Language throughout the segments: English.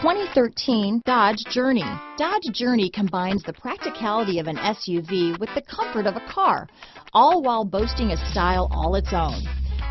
2013 Dodge Journey. Dodge Journey combines the practicality of an SUV with the comfort of a car, all while boasting a style all its own.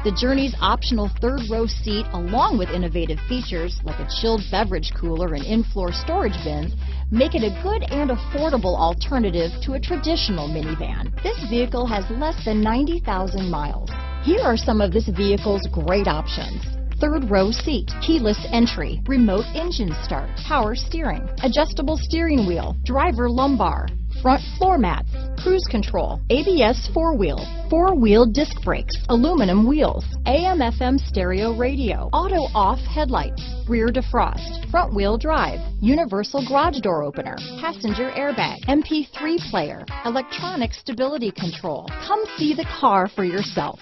The Journey's optional third-row seat, along with innovative features like a chilled beverage cooler and in-floor storage bins, make it a good and affordable alternative to a traditional minivan. This vehicle has less than 90,000 miles. Here are some of this vehicle's great options: third row seat, keyless entry, remote engine start, power steering, adjustable steering wheel, driver lumbar, front floor mats, cruise control, ABS four-wheel disc brakes, aluminum wheels, AM/FM stereo radio, auto off headlights, rear defrost, front wheel drive, universal garage door opener, passenger airbag, MP3 player, electronic stability control. Come see the car for yourself.